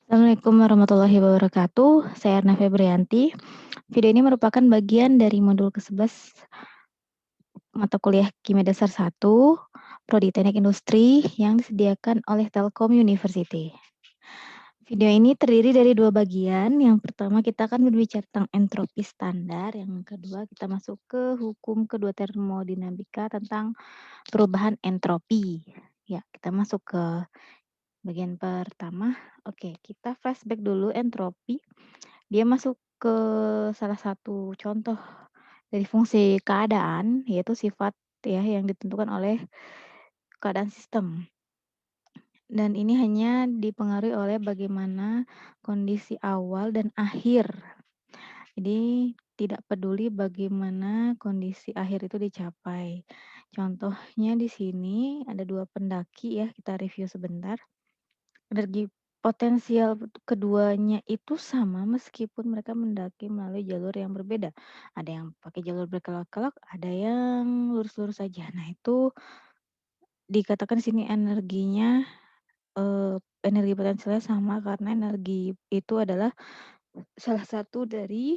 Assalamualaikum warahmatullahi wabarakatuh. Saya Erna Febrianti. Video ini merupakan bagian dari modul ke-11 mata kuliah Kimia Dasar 1, Prodi Teknik Industri yang disediakan oleh Telkom University. Video ini terdiri dari dua bagian. Yang pertama kita akan berbicara tentang entropi standar. Yang kedua kita masuk ke hukum kedua termodinamika tentang perubahan entropi. Ya, kita masuk ke bagian pertama. Oke, kita flashback dulu entropi. Dia masuk ke salah satu contoh dari fungsi keadaan, yaitu sifat ya yang ditentukan oleh keadaan sistem. Dan ini hanya dipengaruhi oleh bagaimana kondisi awal dan akhir. Jadi tidak peduli bagaimana kondisi akhir itu dicapai. Contohnya di sini ada dua pendaki ya, kita review sebentar. Energi potensial keduanya itu sama meskipun mereka mendaki melalui jalur yang berbeda. Ada yang pakai jalur berkelok-kelok, ada yang lurus-lurus saja. Nah, itu dikatakan di sini energinya, energi potensialnya sama karena energi itu adalah salah satu dari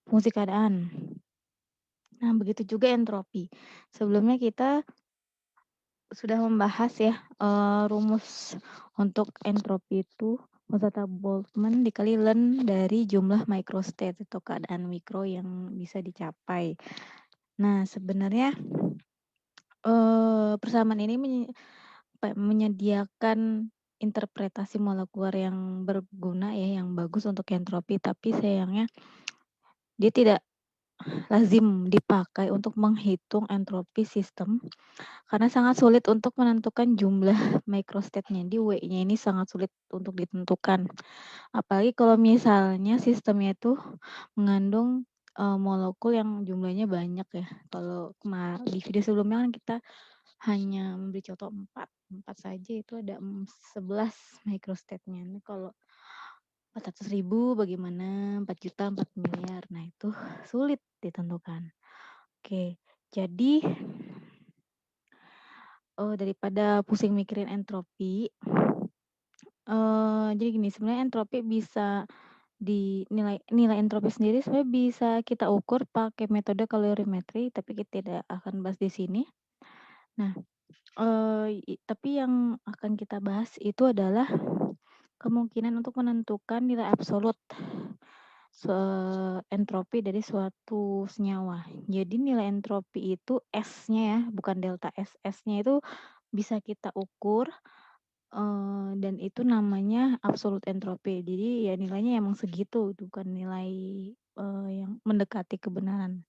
fungsi keadaan. Nah, begitu juga entropi. Sebelumnya kita sudah membahas ya, rumus untuk entropi itu konstan Boltzmann dikali ln dari jumlah microstate atau keadaan mikro yang bisa dicapai. Nah, sebenarnya, persamaan ini menyediakan interpretasi molekuler yang berguna ya, yang bagus untuk entropi, tapi sayangnya dia tidak lazim dipakai untuk menghitung entropi sistem karena sangat sulit untuk menentukan jumlah microstate-nya. Di W-nya ini sangat sulit untuk ditentukan. Apalagi kalau misalnya sistemnya itu mengandung molekul yang jumlahnya banyak ya. Kalau di video sebelumnya kan kita hanya memberi contoh 4. 4 saja itu ada 11 microstate-nya. Ini kalau 400.000 bagaimana? 4 juta, 4 miliar. Nah, itu sulit ditentukan. Oke, jadi daripada pusing mikirin entropi, jadi gini, sebenarnya entropi bisa nilai entropi sendiri sebenarnya bisa kita ukur pakai metode kalorimetri, tapi kita tidak akan bahas di sini. Nah, tapi yang akan kita bahas itu adalah kemungkinan untuk menentukan nilai absolut entropi dari suatu senyawa. Jadi nilai entropi itu S-nya ya, bukan delta S. S-nya itu bisa kita ukur, dan itu namanya absolute entropi. Jadi ya nilainya emang segitu, bukan nilai, yang mendekati kebenaran.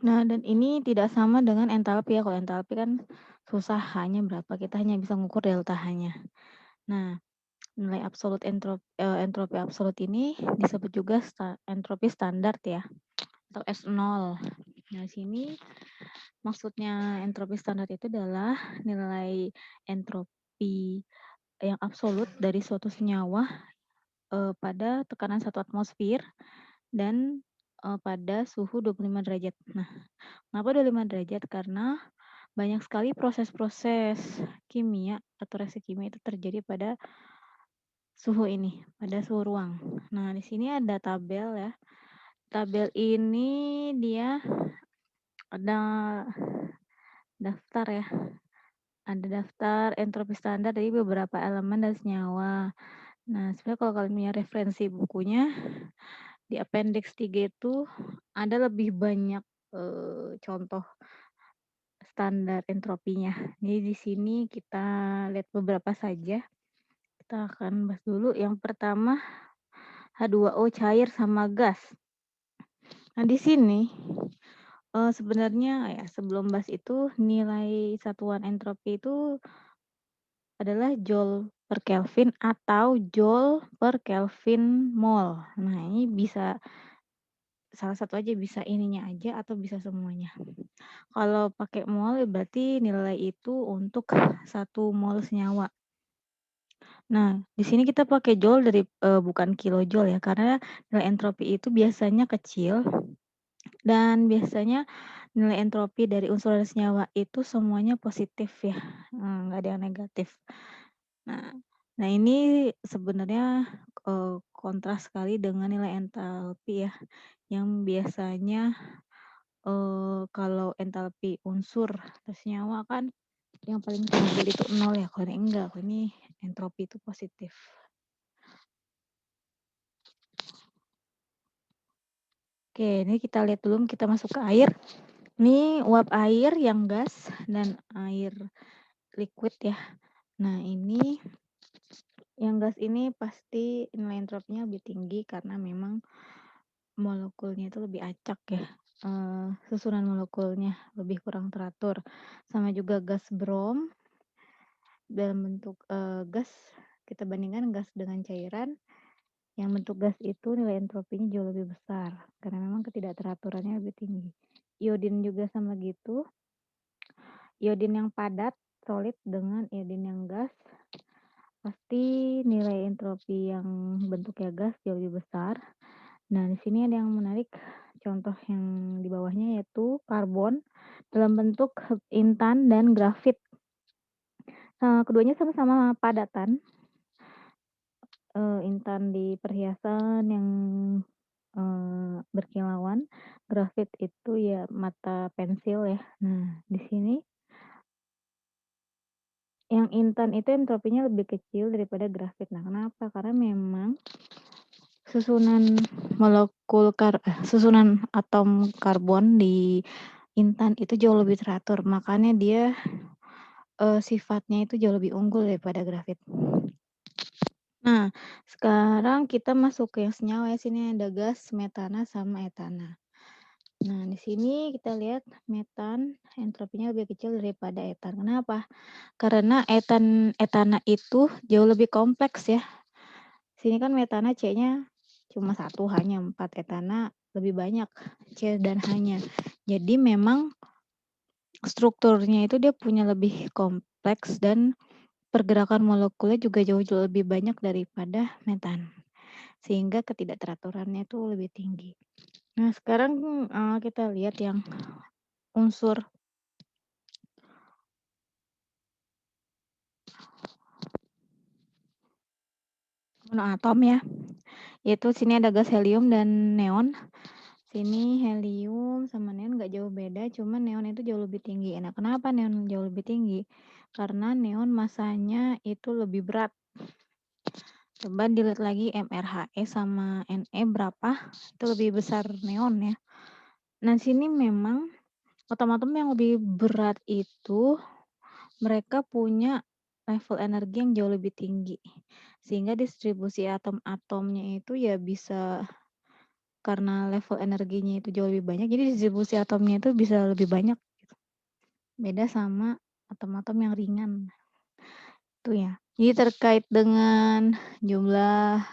Nah, dan ini tidak sama dengan entalpi ya, kalau entalpi kan susah H-nya berapa, kita hanya bisa mengukur delta H-nya. Nah, nilai entropi absolut ini disebut juga entropi standar ya, atau S0. Nah, sini maksudnya entropi standar itu adalah nilai entropi yang absolut dari suatu senyawa pada tekanan 1 atmosfer dan pada suhu 25 derajat. Nah, kenapa 25 derajat? Karena banyak sekali proses-proses kimia atau reaksi kimia itu terjadi pada suhu ini, pada suhu ruang. Nah, di sini ada tabel ya. Tabel ini dia ada daftar ya. Ada daftar entropi standar dari beberapa elemen dan senyawa. Nah, sebenarnya kalau kalian punya referensi bukunya, di appendix 3 itu ada lebih banyak contoh standar entropinya. Jadi di sini kita lihat beberapa saja. Kita akan bahas dulu yang pertama H2O cair sama gas. Nah, di sini sebenarnya ya sebelum bahas itu nilai satuan entropi itu adalah Joule per Kelvin atau Joule per Kelvin mol. Nah, ini bisa salah satu aja, bisa ininya aja atau bisa semuanya. Kalau pakai mol berarti nilai itu untuk 1 mol senyawa. Nah, di sini kita pakai joule dari bukan kilojoule ya, karena nilai entropi itu biasanya kecil dan biasanya nilai entropi dari unsur senyawa itu semuanya positif ya, nggak ada yang negatif. Nah, Nah, ini sebenarnya, kontras sekali dengan nilai entalpi ya, yang biasanya, kalau entalpi unsur atau senyawa kan yang paling stabil itu nol ya, kalau ini enggak, kalau ini entropi itu positif. Oke, ini kita lihat dulu, kita masuk ke air. Ini uap air yang gas dan air liquid ya. Nah, ini yang gas ini pasti nilai entropinya lebih tinggi karena memang molekulnya itu lebih acak ya, susunan molekulnya lebih kurang teratur. Sama juga gas brom dalam bentuk, gas, kita bandingkan gas dengan cairan, yang bentuk gas itu nilai entropinya jauh lebih besar karena memang ketidakteraturannya lebih tinggi. Iodin juga sama gitu, iodin yang padat, solid dengan iodin yang gas, pasti nilai entropi yang bentuknya gas jauh lebih besar. Nah, di sini ada yang menarik, contoh yang di bawahnya yaitu karbon dalam bentuk intan dan grafit. Keduanya sama-sama padatan, intan di perhiasan yang, berkilauan, grafit itu ya mata pensil ya. Nah, di sini yang intan itu entropinya lebih kecil daripada grafit. Nah, kenapa? Karena memang susunan atom karbon di intan itu jauh lebih teratur, makanya dia, sifatnya itu jauh lebih unggul daripada grafit. Nah, sekarang kita masuk ke yang senyawa ya, sini ada gas, metana, sama etana. Nah, di sini kita lihat metan entropinya lebih kecil daripada etan. Kenapa? Karena etana itu jauh lebih kompleks ya. Sini kan metana C-nya cuma 1, hanya 4, etana lebih banyak C dan H-nya. Jadi memang strukturnya itu dia punya lebih kompleks dan pergerakan molekulnya juga jauh-jauh lebih banyak daripada metan. Sehingga ketidakteraturannya itu lebih tinggi. Nah, sekarang, kita lihat yang unsur monoatom ya, yaitu sini ada gas helium dan neon. Sini helium sama neon nggak jauh beda, cuman neon itu jauh lebih tinggi. Nah, kenapa neon jauh lebih tinggi? Karena neon masanya itu lebih berat. Coba dilihat lagi MrHe sama Ne berapa, itu lebih besar neon ya. Nah, sini memang atom-atom yang lebih berat itu mereka punya level energi yang jauh lebih tinggi. Sehingga distribusi atom-atomnya itu ya bisa, karena level energinya itu jauh lebih banyak, jadi distribusi atomnya itu bisa lebih banyak gitu. Beda sama atom-atom yang ringan. Itu ya. Jadi terkait dengan jumlah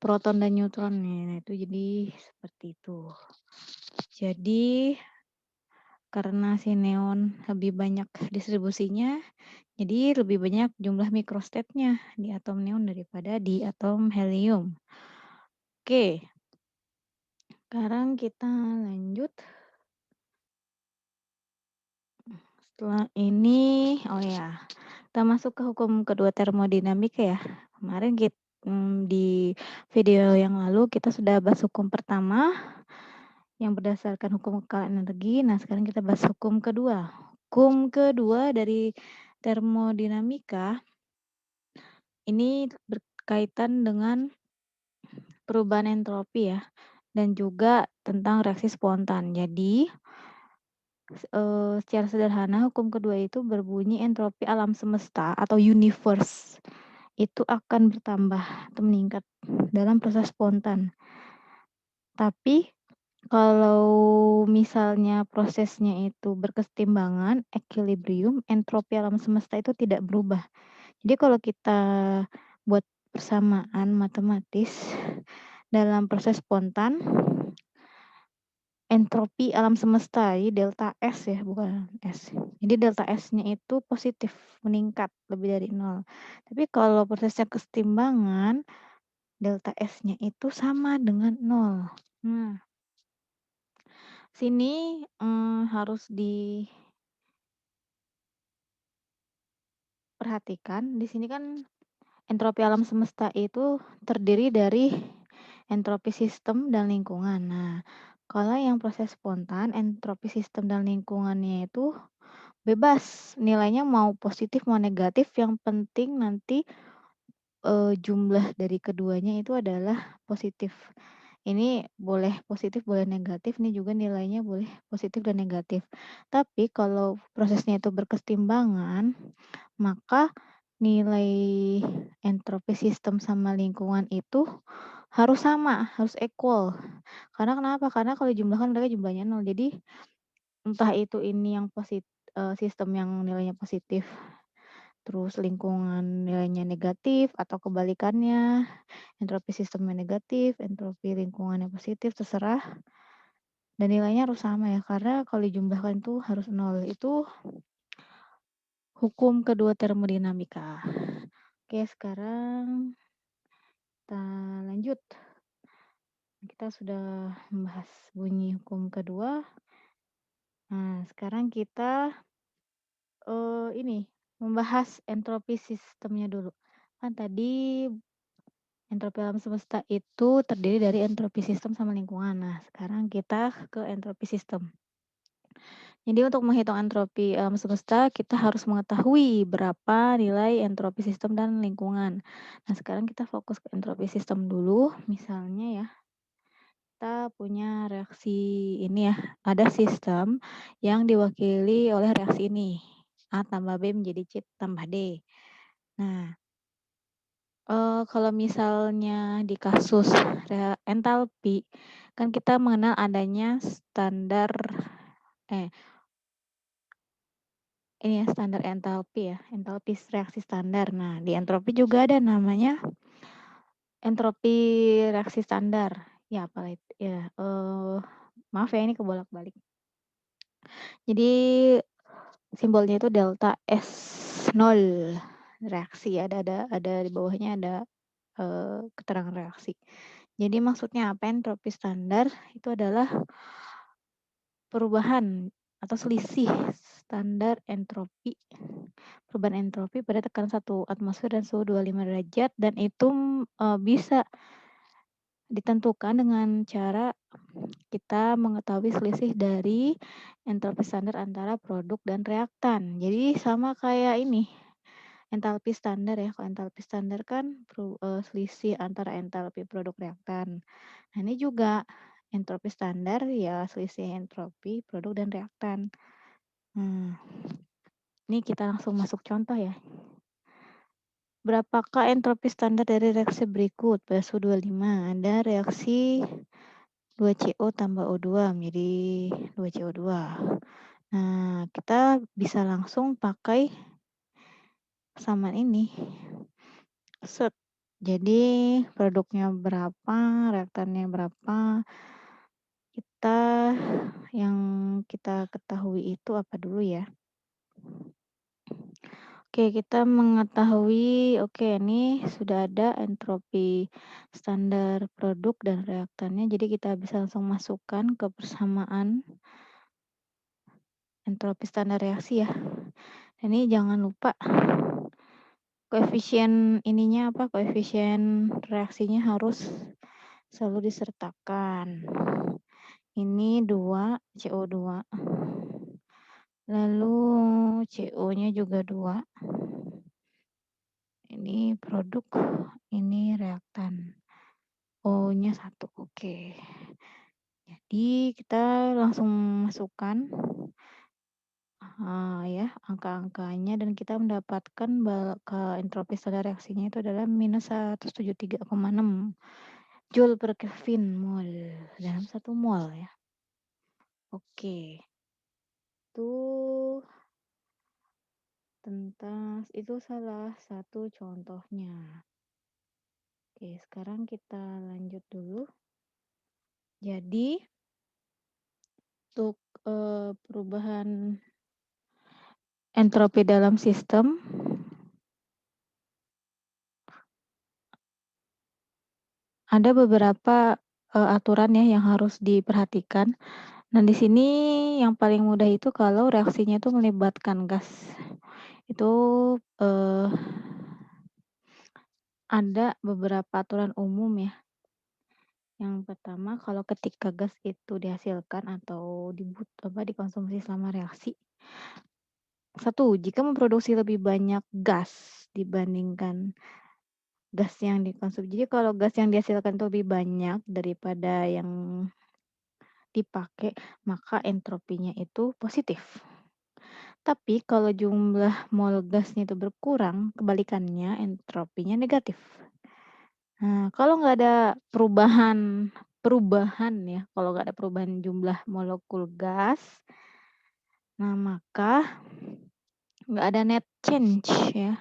proton dan neutron nih. Nah, itu jadi seperti itu. Jadi karena si neon lebih banyak distribusinya, jadi lebih banyak jumlah microstate-nya di atom neon daripada di atom helium. Oke. Sekarang kita lanjut. Setelah ini, oh ya, kita masuk ke hukum kedua termodinamika ya. Kemarin di video yang lalu kita sudah bahas hukum pertama yang berdasarkan hukum kekayaan energi. Nah, sekarang kita bahas hukum kedua. Hukum kedua dari termodinamika ini berkaitan dengan perubahan entropi ya, dan juga tentang reaksi spontan. Jadi, secara sederhana hukum kedua itu berbunyi entropi alam semesta atau universe itu akan bertambah atau meningkat dalam proses spontan. Tapi kalau misalnya prosesnya itu berkesetimbangan, equilibrium, entropi alam semesta itu tidak berubah. Jadi kalau kita buat persamaan matematis dalam proses spontan, entropi alam semesta, jadi delta S ya, bukan S. Jadi delta S-nya itu positif, meningkat lebih dari 0. Tapi kalau prosesnya kesetimbangan, delta S-nya itu sama dengan 0. Nah, sini harus diperhatikan, di sini kan Entropi alam semesta itu terdiri dari entropi sistem dan lingkungan. Nah, kalau yang proses spontan, entropi sistem dan lingkungannya itu bebas, nilainya mau positif mau negatif, yang penting nanti, jumlah dari keduanya itu adalah positif. Ini boleh positif, boleh negatif, nih juga nilainya boleh positif dan negatif. Tapi kalau prosesnya itu berkesetimbangan, maka nilai entropi sistem sama lingkungan itu harus sama, harus equal. Karena kenapa? Karena kalau dijumlahkan mereka jumlahnya nol. Jadi entah itu ini yang sistem yang nilainya positif, terus lingkungan nilainya negatif atau kebalikannya, entropi sistemnya negatif, entropi lingkungannya positif, terserah. Dan nilainya harus sama ya, karena kalau dijumlahkan itu harus nol. Itu hukum kedua termodinamika. Oke, sekarang kita lanjut. Kita sudah membahas bunyi hukum kedua. Nah, sekarang kita ini membahas entropi sistemnya dulu. Kan tadi entropi alam semesta itu terdiri dari entropi sistem sama lingkungan. Nah, sekarang kita ke entropi sistem. Jadi untuk menghitung entropi alam semesta, kita harus mengetahui berapa nilai entropi sistem dan lingkungan. Nah, sekarang kita fokus ke entropi sistem dulu. Misalnya ya, kita punya reaksi ini ya, ada sistem yang diwakili oleh reaksi ini. A tambah B menjadi C tambah D. Nah, kalau misalnya di kasus entalpi, kan kita mengenal adanya standar ini ya, standar entalpi ya, entalpi reaksi standar. Nah, di entropi juga ada namanya entropi reaksi standar. Ya, apa itu ya, maaf ya ini kebolak-balik. Jadi simbolnya itu delta S0 reaksi, ada di bawahnya ada, keterangan reaksi. Jadi maksudnya apa entropi standar itu adalah perubahan atau selisih standar entropi, perubahan entropi pada tekanan 1 atmosfer dan suhu 25 derajat, dan itu, bisa ditentukan dengan cara kita mengetahui selisih dari entropi standar antara produk dan reaktan. Jadi sama kayak ini, entalpi standar ya, kalau entalpi standar kan selisih antara entalpi produk reaktan. Nah, ini juga entropi standar ya selisih entropi produk dan reaktan. Ini kita langsung masuk contoh ya. Berapakah entropi standar dari reaksi berikut? Pada suhu 25 ada reaksi 2CO tambah O2 menjadi 2CO2. Nah, kita bisa langsung pakai persamaan ini. Set. Jadi produknya berapa, reaktannya berapa. Yang kita ketahui itu apa dulu ya? Oke, kita mengetahui, ini sudah ada entropi standar produk dan reaktannya, jadi kita bisa langsung masukkan ke persamaan entropi standar reaksi ya. Ini jangan lupa koefisien ininya apa, koefisien reaksinya harus selalu disertakan. Ini 2 CO2. Lalu CO-nya juga 2. Ini produk, ini reaktan. O-nya 1, oke. Jadi kita langsung masukkan ya angka-angkanya, dan kita mendapatkan entropi standar reaksinya itu adalah minus 173,6 Joule per Kelvin mol dalam 1 mol ya. Oke. Itu salah satu contohnya. Oke, sekarang kita lanjut dulu. Jadi untuk perubahan entropi dalam sistem ada beberapa aturan ya yang harus diperhatikan. Nah, di sini yang paling mudah itu kalau reaksinya itu melibatkan gas. Itu Ada beberapa aturan umum ya. Yang pertama, kalau ketika gas itu dihasilkan atau dikonsumsi selama reaksi. Satu, jika memproduksi lebih banyak gas dibandingkan gas yang dikonsumsi. Jadi kalau gas yang dihasilkan itu lebih banyak daripada yang dipakai, maka entropinya itu positif. Tapi kalau jumlah mol gasnya itu berkurang, kebalikannya entropinya negatif. Nah, kalau nggak ada perubahan ya, kalau nggak ada perubahan jumlah molekul gas, nah maka nggak ada net change ya.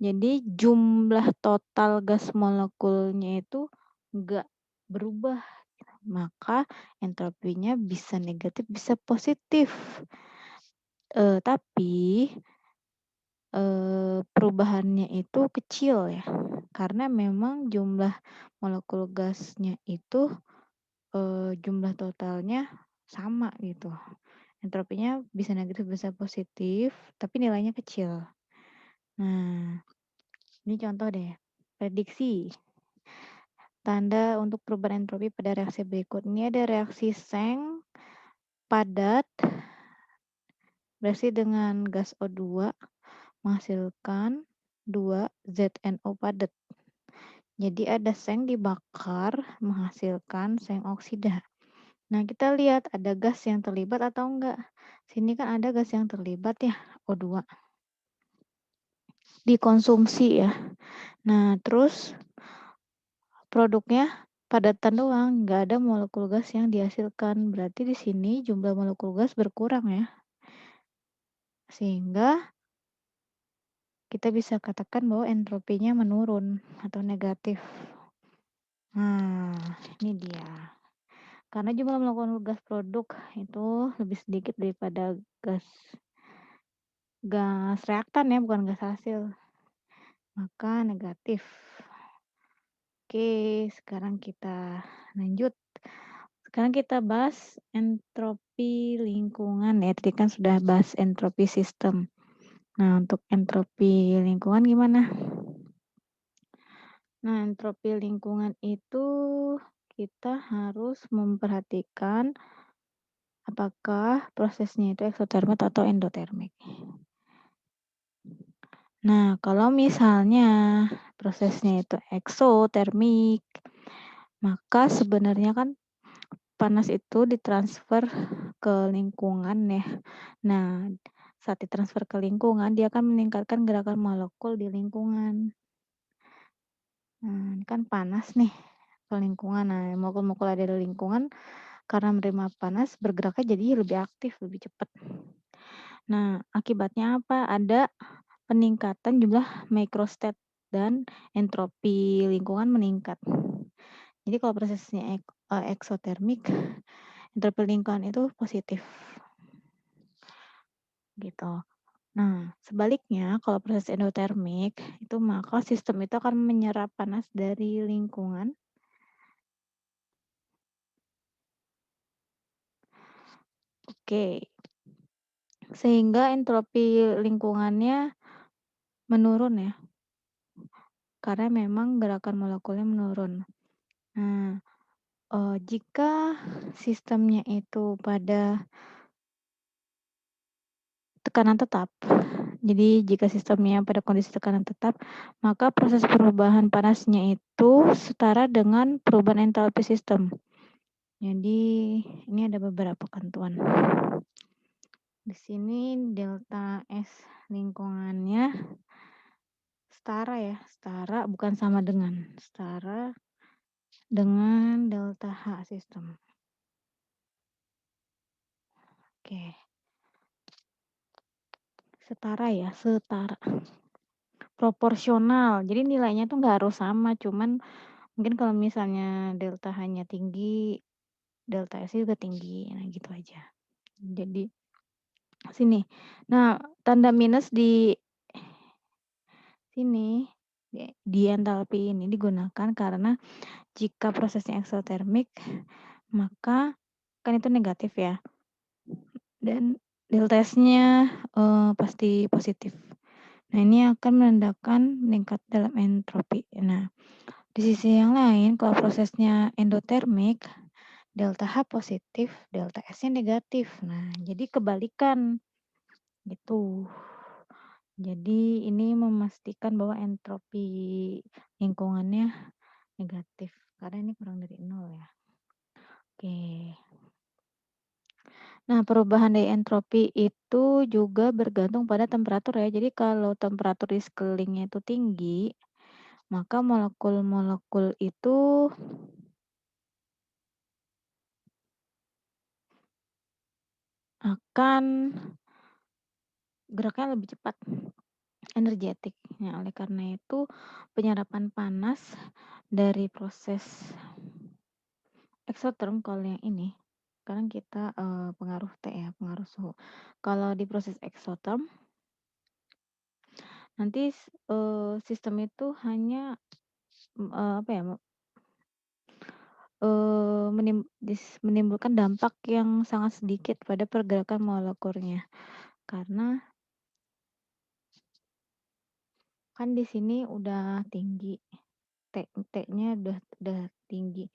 Jadi jumlah total gas molekulnya itu nggak berubah, maka entropinya bisa negatif, bisa positif. Tapi perubahannya itu kecil ya, karena memang jumlah molekul gasnya itu jumlah totalnya sama gitu. Entropinya bisa negatif, bisa positif, tapi nilainya kecil. Nah, ini contoh deh. Prediksi. Tanda untuk perubahan entropi pada reaksi berikut. Ini ada reaksi seng padat bereaksi dengan gas O2 menghasilkan 2 ZNO padat. Jadi ada seng dibakar menghasilkan seng oksida. Nah, kita lihat ada gas yang terlibat atau enggak. Sini kan ada gas yang terlibat ya, O2. Dikonsumsi ya. Nah, terus produknya padatan doang, nggak ada molekul gas yang dihasilkan. Berarti di sini jumlah molekul gas berkurang ya. Sehingga kita bisa katakan bahwa entropinya menurun atau negatif. Nah, ini dia. Karena jumlah molekul gas produk itu lebih sedikit daripada gas reaktan ya, bukan gas hasil. Maka negatif. Oke, sekarang kita lanjut. Sekarang kita bahas entropi lingkungan ya. Tadi kan sudah bahas entropi sistem. Nah, untuk entropi lingkungan gimana? Nah, entropi lingkungan itu kita harus memperhatikan apakah prosesnya itu eksotermik atau endotermik. Nah, kalau misalnya prosesnya itu eksotermik, maka sebenarnya kan panas itu ditransfer ke lingkungan ya. Nah, saat ditransfer ke lingkungan, dia akan meningkatkan gerakan molekul di lingkungan. Nah, ini kan panas nih ke lingkungan. Nah, molekul-molekul ada di lingkungan karena menerima panas bergeraknya jadi lebih aktif, lebih cepat. Nah, akibatnya apa? Ada peningkatan jumlah mikrostat dan entropi lingkungan meningkat. Jadi kalau prosesnya eksotermik, entropi lingkungan itu positif. Gitu. Nah, sebaliknya kalau proses endotermik itu maka sistem itu akan menyerap panas dari lingkungan. Oke. Sehingga entropi lingkungannya menurun ya. Karena memang gerakan molekulnya menurun. Nah, jika sistemnya itu pada tekanan tetap, jadi jika sistemnya pada kondisi tekanan tetap, maka proses perubahan panasnya itu setara dengan perubahan entalpi sistem. Jadi ini ada beberapa ketentuan. Di sini delta S lingkungannya setara ya, setara bukan sama dengan, setara dengan delta H sistem. Oke. Setara ya, setara. Proporsional. Jadi nilainya tuh nggak harus sama, cuman mungkin kalau misalnya delta H-nya tinggi, delta S juga tinggi. Nah, gitu aja. Jadi sini. Nah, tanda minus di sini di entalpi ini digunakan karena jika prosesnya eksotermik, maka kan itu negatif ya. Dan delta S-nya pasti positif. Nah, ini akan menandakan meningkat dalam entropi. Nah, di sisi yang lain, kalau prosesnya endotermik, delta H positif, delta S-nya negatif. Nah, jadi kebalikan gitu. Jadi ini memastikan bahwa entropi lingkungannya negatif, karena ini kurang dari 0 ya. Oke. Nah, perubahan dari entropi itu juga bergantung pada temperatur ya. Jadi kalau temperatur di sekelilingnya itu tinggi, maka molekul-molekul itu akan geraknya lebih cepat, energetik. Nah, oleh karena itu penyerapan panas dari proses eksoterm kalau yang ini, sekarang kita pengaruh T ya, pengaruh suhu. Kalau di proses eksoterm, nanti sistem itu hanya apa ya, menimbulkan dampak yang sangat sedikit pada pergerakan molekulnya. Karena kan di sini udah tinggi, T-nya udah tinggi.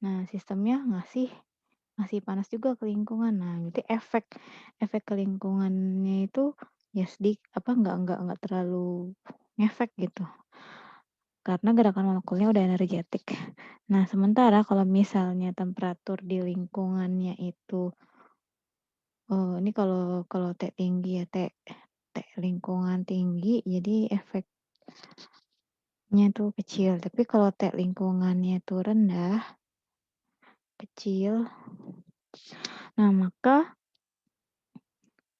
Nah, sistemnya ngasih panas juga ke lingkungan. Nah, berarti efek ke lingkungannya itu ya nggak terlalu ngefek gitu. Karena gerakan molekulnya udah energetik. Nah, sementara kalau misalnya temperatur di lingkungannya itu ini kalau T tinggi ya, T lingkungan tinggi, jadi efeknya tuh kecil. Tapi kalau T lingkungannya itu rendah, kecil, nah maka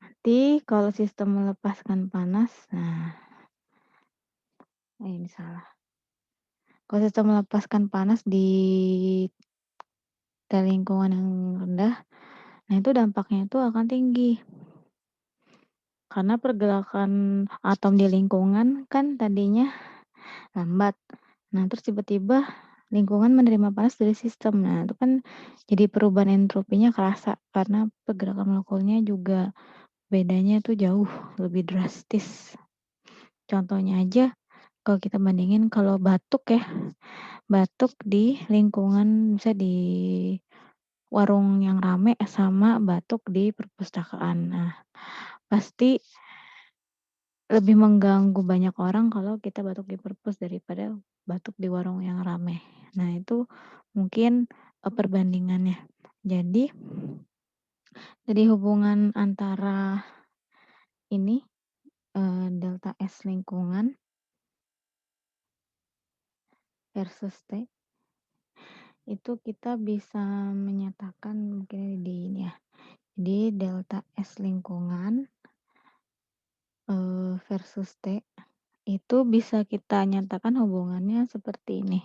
nanti kalau sistem melepaskan panas, ini salah. Kalau sistem melepaskan panas di T lingkungan yang rendah, nah itu dampaknya itu akan tinggi. Karena pergerakan atom di lingkungan kan tadinya lambat. Nah, terus tiba-tiba lingkungan menerima panas dari sistem. Nah, itu kan jadi perubahan entropinya kerasa karena pergerakan molekulnya juga bedanya tuh jauh lebih drastis. Contohnya aja kalau kita bandingin kalau batuk ya, batuk di lingkungan bisa di warung yang rame sama batuk di perpustakaan. Nah, pasti lebih mengganggu banyak orang kalau kita batuk di perpus daripada batuk di warung yang rame. Nah, itu mungkin perbandingannya. Jadi hubungan antara ini delta S lingkungan versus T itu kita bisa menyatakan mungkin di ini ya. Jadi delta S lingkungan versus T itu bisa kita nyatakan hubungannya seperti ini.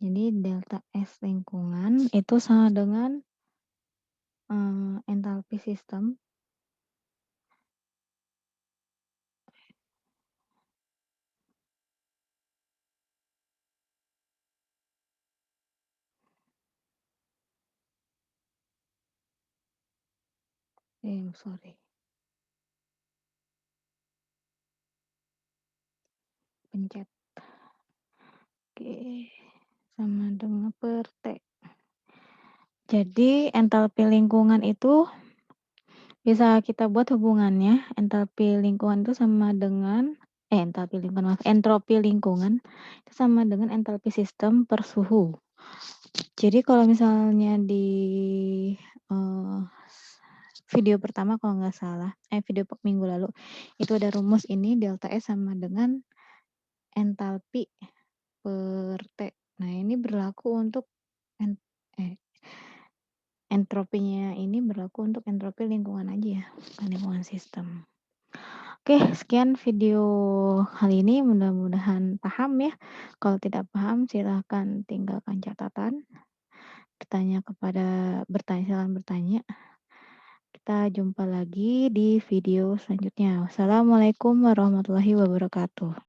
Jadi delta S lingkungan itu sama dengan entalpi sistem sorry, pencet. Oke, sama dengan per T. Jadi entalpi lingkungan itu bisa kita buat hubungannya, entalpi lingkungan itu sama dengan entropi lingkungan itu sama dengan entalpi sistem per suhu. Jadi kalau misalnya di video pertama kalau nggak salah, video minggu lalu, itu ada rumus ini delta S sama dengan entalpi per T. Nah, ini berlaku untuk entropinya ini berlaku untuk entropi lingkungan aja ya, bukan lingkungan sistem. Oke, sekian video kali ini, mudah-mudahan paham ya. Kalau tidak paham silahkan tinggalkan catatan, silahkan bertanya. Kita jumpa lagi di video selanjutnya. Wassalamualaikum warahmatullahi wabarakatuh.